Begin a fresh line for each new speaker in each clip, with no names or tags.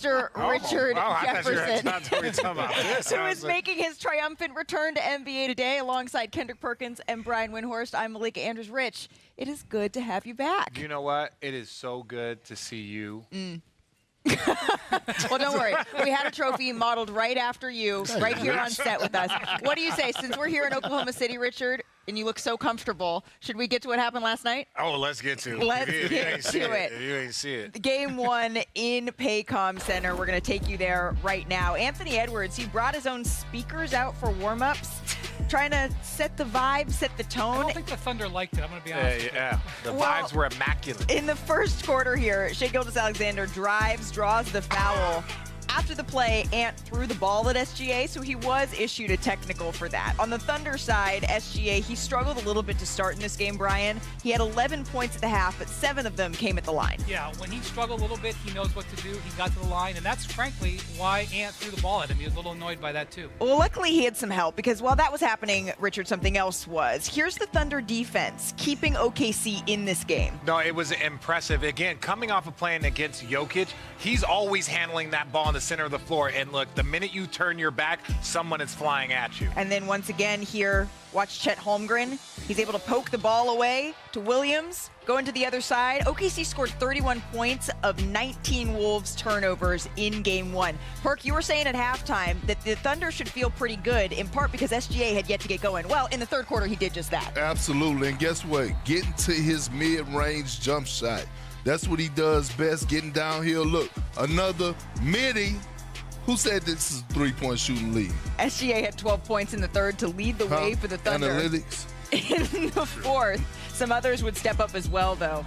Mr. Richard Jefferson, who is
like...
making his triumphant return to NBA today alongside Kendrick Perkins and Brian Windhorst. I'm Malika Andrews. Rich, it is good to have you back.
You know what? It is so good to see you.
Well, don't worry. We had a trophy modeled right after you, right here on set with us. What do you say? Since we're here in Oklahoma City, Richard, and you look so comfortable, should we get to what happened last night?
Oh, let's get to it.
Let's get to it.
If you ain't see it.
Game 1 in Paycom Center. We're going to take you there right now. Anthony Edwards, he brought his own speakers out for warm-ups, trying to set the vibe, set the tone.
I don't think the Thunder liked it. I'm going to be honest with you.
Yeah. The vibes were immaculate.
In the first quarter here, Shai Gilgeous-Alexander drives, draws the foul. After the play, Ant threw the ball at SGA, so he was issued a technical for that. On the Thunder side, SGA, he struggled a little bit to start in this game, Brian. He had 11 points at the half, but 7 of them came at the line.
Yeah, when he struggled a little bit, he knows what to do. He got to the line, and that's frankly why Ant threw the ball at him. He was a little annoyed by that, too.
Well, luckily he had some help, because while that was happening, Richard, something else was. Here's the Thunder defense, keeping OKC in this game.
No, it was impressive. Again, coming off of playing against Jokic, he's always handling that ball in the center of the floor. And look, the minute you turn your back, someone is flying at you.
And then once again here, watch Chet Holmgren. He's able to poke the ball away to Williams, going to the other side. OKC scored 31 points of 19 Wolves turnovers in Game 1. Perk, you were saying at halftime that the Thunder should feel pretty good, in part because SGA had yet to get going. Well, in the third quarter, he did just that.
Absolutely. And guess what? Getting to his mid-range jump shot. That's what he does best, getting downhill. Look, another midi. Who said this is a three-point shooting lead?
SGA had 12 points in the third to lead the way for the Thunder.
Analytics.
In the fourth, some others would step up as well, though.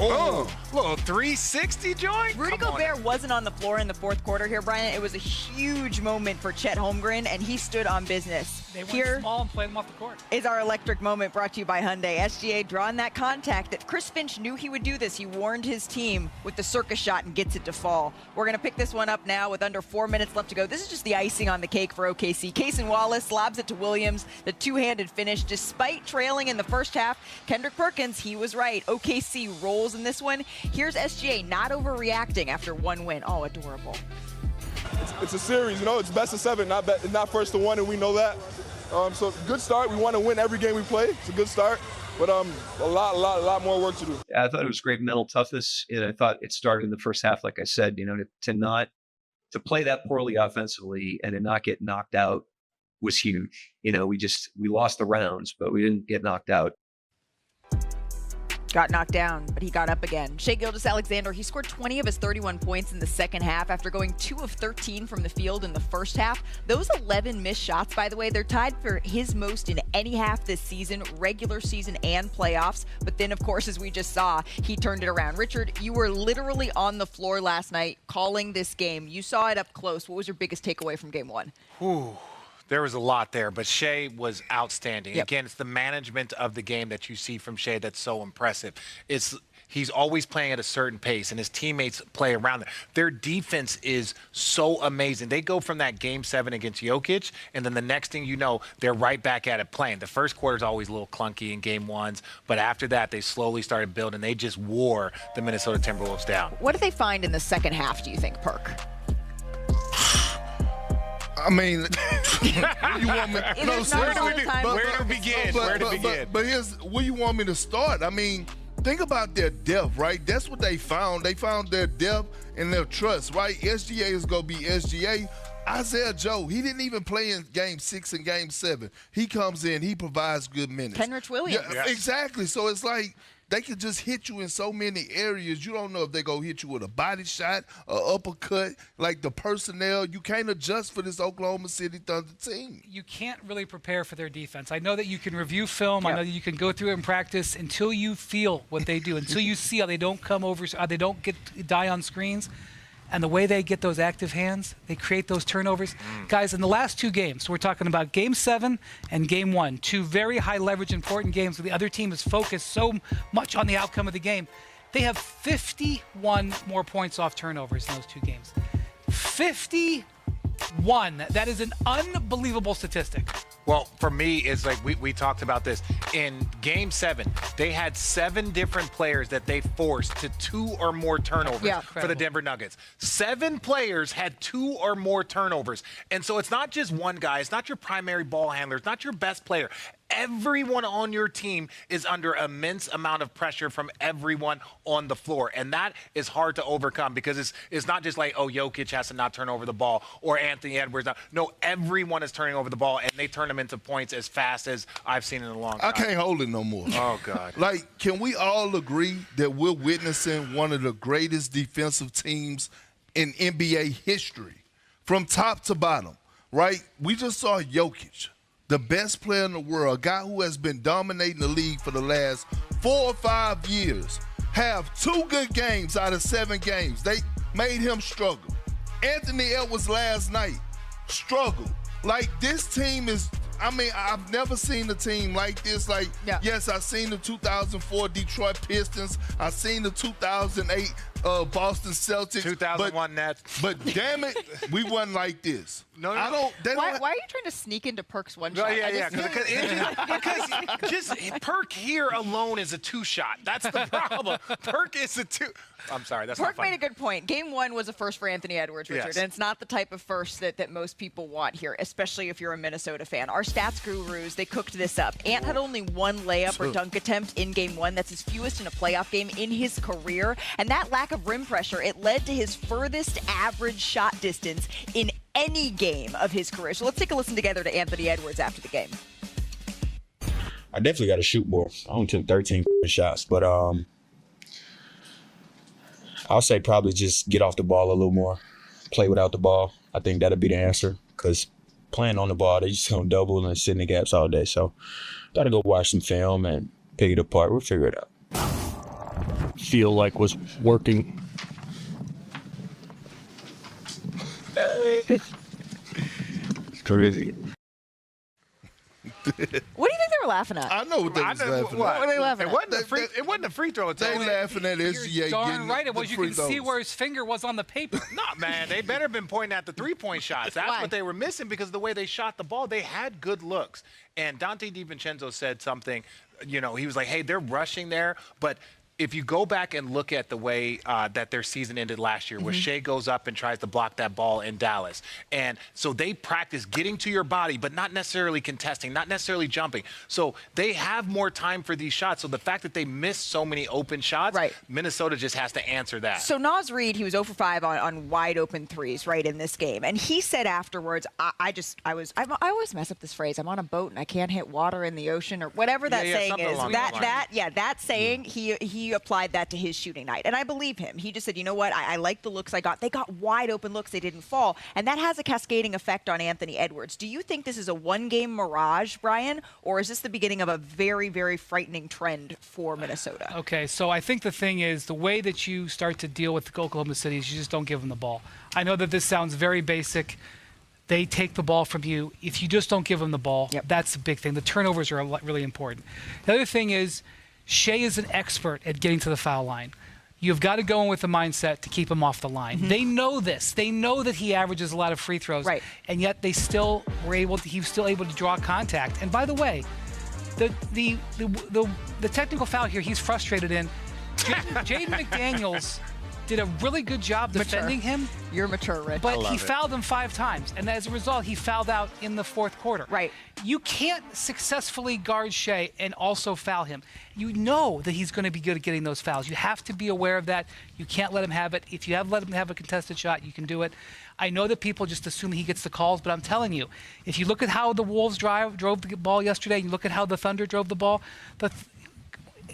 Oh, little 360 joint?
Rudy Gobert wasn't on the floor in the fourth quarter here, Brian. It was a huge moment for Chet Holmgren, and he stood on business.
They went
Here
small and played him off the court.
Is our electric moment brought to you by Hyundai. SGA drawing that contact that Chris Finch knew he would do this. He warned his team with the circus shot and gets it to fall. We're going to pick this one up now with under 4 minutes left to go. This is just the icing on the cake for OKC. Cason Wallace lobs it to Williams, the two-handed finish. Despite trailing in the first half, Kendrick Perkins, he was right. OKC rolls in this one. Here's SGA not overreacting after one win. Oh, adorable.
It's a series, you know. It's best of 7, not first to 1, and we know that. So good start. We want to win every game we play. It's a good start, but a lot more work to do.
I thought it was great mental toughness, and I thought it started in the first half, like I said. You know, to play that poorly offensively and to not get knocked out was huge. You know, we lost the rounds, but we didn't get knocked out.
Got knocked down, but he got up again. Shai Gilgeous-Alexander, he scored 20 of his 31 points in the second half after going 2 of 13 from the field in the first half. Those 11 missed shots, by the way, they're tied for his most in any half this season, regular season and playoffs. But then, of course, as we just saw, he turned it around. Richard, you were literally on the floor last night calling this game. You saw it up close. What was your biggest takeaway from Game 1?
Ooh. There was a lot there, but Shai was outstanding.
Yep.
Again, it's the management of the game that you see from Shai that's so impressive. He's always playing at a certain pace, and his teammates play around there. Their defense is so amazing. They go from that Game 7 against Jokic, and then the next thing you know, they're right back at it playing. The first quarter is always a little clunky in Game 1s, but after that, they slowly started building. They just wore the Minnesota Timberwolves down.
What did they find in the second half, do you think, Perk?
I mean, you want me?
No,
where to begin?
But here's where you want me to start. I mean, think about their depth, right? That's what they found. They found their depth and their trust, right? SGA is gonna be SGA. Isaiah Joe, he didn't even play in Game 6 and Game 7. He comes in, he provides good minutes.
Kenrich Williams.
Yeah, exactly. So it's like they can just hit you in so many areas. You don't know if they're going to hit you with a body shot, an uppercut. Like the personnel, you can't adjust for this Oklahoma City Thunder team.
You can't really prepare for their defense. I know that you can review film.
Yep.
I know that you can go through it in practice until you feel what they do, until you see how they don't come over, they don't die on screens. And the way they get those active hands, they create those turnovers. Guys, in the last 2 games, we're talking about Game 7 and Game 1, 2 very high leverage, important games where the other team is focused so much on the outcome of the game. They have 51 more points off turnovers in those 2 games. 51. That is an unbelievable statistic.
Well, for me, it's like we talked about this. in Game 7, they had 7 different players that they forced to 2 or more turnovers for the Denver Nuggets. 7 players had 2 or more turnovers. And so it's not just one guy. It's not your primary ball handler. It's not your best player. Everyone on your team is under immense amount of pressure from everyone on the floor. And that is hard to overcome because it's not just like, oh, Jokic has to not turn over the ball or Anthony Edwards. No, everyone is turning over the ball, and they turn them into points as fast as I've seen in a long time.
I can't hold it no more.
Oh, God.
Like, can we all agree that we're witnessing one of the greatest defensive teams in NBA history from top to bottom, right? We just saw Jokic, the best player in the world, a guy who has been dominating the league for the last 4 or 5 years, have 2 good games out of 7 games. They made him struggle. Anthony Edwards last night struggled. Like, this team is, I mean, I've never seen a team like this. Like, yes, I've seen the 2004 Detroit Pistons. I've seen the 2008 Boston Celtics.
2001 Nets.
But damn it, we wasn't like this.
No.
Why are you trying to sneak into Perk's one shot?
Because just Perk here alone is a 2-shot. That's the problem. Perk is a 2. I'm sorry, that's
Perk
not funny.
made a good point. Game 1 was a first for Anthony Edwards, Richard, and it's not the type of first that most people want here, especially if you're a Minnesota fan. Our stats gurus, they cooked this up. Ant had only 1 layup or dunk attempt in Game 1. That's his fewest in a playoff game in his career. And that lack of rim pressure, it led to his furthest average shot distance in any game of his career. So let's take a listen together to Anthony Edwards after the game.
I definitely got to shoot more. I only took 13 shots, but I'll say probably just get off the ball a little more, play without the ball. I think that'll be the answer because playing on the ball, they just don't double and sit in the gaps all day. So got to go watch some film and pick it apart. We'll figure it out.
Feel like was working.
It's crazy.
What do you think they were laughing at?
I know what they was laughing at.
What were they laughing at?
It wasn't a free throw.
They laughing at SGA.
You're darn
getting
right it was.
the
You
free
can
throws.
see where his finger was on the paper.
No, man, they better have been pointing at the 3-point shots. That's what they were missing because of the way they shot the ball. They had good looks. And Dante DiVincenzo said something, he was like, hey, they're rushing there, but if you go back and look at the way that their season ended last year, where Shea goes up and tries to block that ball in Dallas. And so they practice getting to your body, but not necessarily contesting, not necessarily jumping. So they have more time for these shots. So the fact that they missed so many open shots, Minnesota just has to answer that.
So Naz Reid, he was 0 for 5 on wide open threes, right, in this game. And he said afterwards, I always mess up this phrase. I'm on a boat and I can't hit water in the ocean or whatever that saying is. That saying, he applied that to his shooting night. And I believe him. He just said, you know what, I like the looks I got. They got wide open looks. They didn't fall. And that has a cascading effect on Anthony Edwards. Do you think this is a one-game mirage, Brian, or is this the beginning of a very, very frightening trend for Minnesota?
Okay, so I think the thing is the way that you start to deal with Oklahoma City is you just don't give them the ball. I know that this sounds very basic. They take the ball from you. If you just don't give them the ball, that's the big thing. The turnovers are really important. The other thing is Shea is an expert at getting to the foul line. You've got to go in with the mindset to keep him off the line. They know this. They know that he averages a lot of free throws, and yet he was still able to draw contact. And by the way, the technical foul here, he's frustrated in. Jaden McDaniels did a really good job defending him.
You're mature, Rich.
But he fouled him 5 times, and as a result, he fouled out in the 4th quarter.
Right.
You can't successfully guard Shea and also foul him. You know that he's going to be good at getting those fouls. You have to be aware of that. You can't let him have it. If you have let him have a contested shot, you can do it. I know that people just assume he gets the calls, but I'm telling you, if you look at how the Wolves drove the ball yesterday, and you look at how the Thunder drove the ball,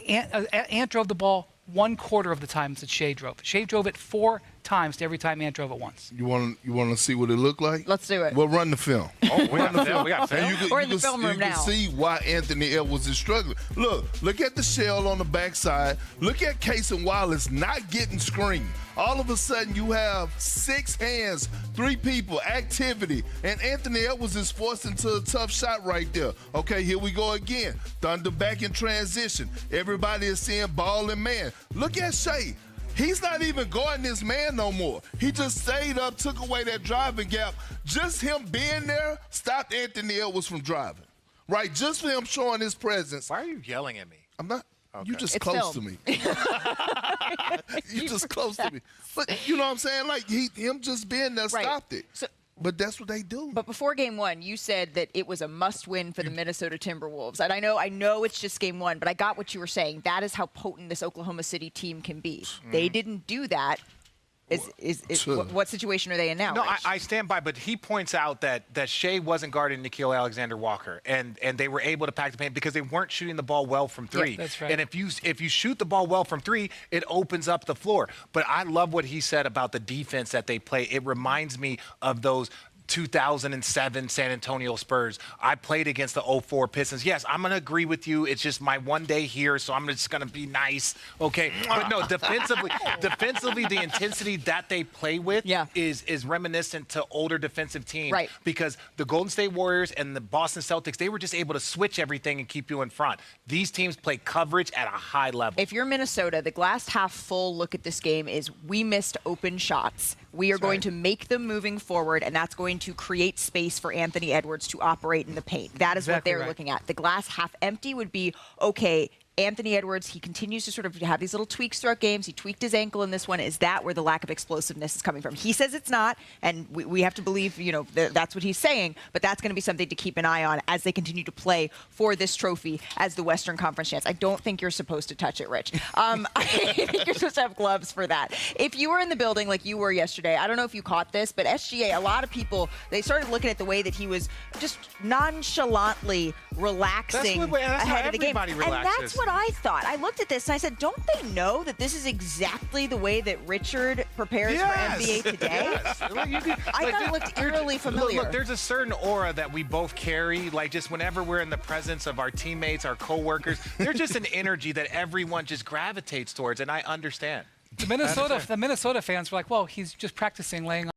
Ant drove the ball 1/4 of the times that Shea drove. Shea drove it 4 times to every time Ant drove it once.
You want to see what it looked like?
Let's do it.
We'll run the film.
Oh, we got film. We got film.
We're in the film room now.
You can see why Anthony Edwards is struggling. Look at the shell on the backside. Look at Casey Wallace not getting screened. All of a sudden, you have 6 hands, 3 people, activity, and Anthony Edwards is forced into a tough shot right there. Okay, here we go again. Thunder back in transition. Everybody is seeing ball and man. Look at Shea. He's not even guarding this man no more. He just stayed up, took away that driving gap. Just him being there stopped Anthony Edwards from driving. right? Just for him showing his presence.
Why are you yelling at me?
I'm not.
Okay.
You just
It's
close
film.
to me. You just close to me. But you know what I'm saying? Like him just being there
Right.
stopped it.
So,
But that's what they do.
but before game one, you said that it was a must-win for the Minnesota Timberwolves. And I know it's just game one, but I got what you were saying. That is how potent this Oklahoma City team can be. They didn't do that. What situation are they in now?
No,
Rich?
I stand by, but he points out that Shea wasn't guarding Nickeil Alexander-Walker, and they were able to pack the paint because they weren't shooting the ball well from three.
Yeah, that's right.
And if you shoot the ball well from three, it opens up the floor. But I love what he said about the defense that they play. It reminds me of those 2007 San Antonio Spurs. I played against the 04 Pistons. Yes, I'm going to agree with you. It's just my one day here, so I'm just going to be nice. Okay. But no, defensively, the intensity that they play with is reminiscent to older defensive teams.
Right.
Because the Golden State Warriors and the Boston Celtics, they were just able to switch everything and keep you in front. These teams play coverage at a high level.
If you're Minnesota, the glass half full look at this game is we missed open shots. We are going to make them moving forward, and that's going to create space for Anthony Edwards to operate in the paint. That is what they're looking at. The glass half empty would be, okay, Anthony Edwards, he continues to sort of have these little tweaks throughout games. He tweaked his ankle in this one. Is that where the lack of explosiveness is coming from? He says it's not, and we have to believe, that's what he's saying, but that's going to be something to keep an eye on as they continue to play for this trophy as the Western Conference champs. I don't think you're supposed to touch it, Rich. I think you're supposed to have gloves for that. If you were in the building like you were yesterday, I don't know if you caught this, but SGA, a lot of people, they started looking at the way that he was just nonchalantly relaxing ahead of the game.
Relaxes.
And that's what I thought. I looked at this and I said, don't they know that this is exactly the way that Richard prepares for NBA today?
Yes.
I thought it looked eerily familiar.
Look, there's a certain aura that we both carry. Like just whenever we're in the presence of our teammates, our coworkers, there's just an energy that everyone just gravitates towards, and I understand.
The Minnesota fans were like, well, he's just practicing laying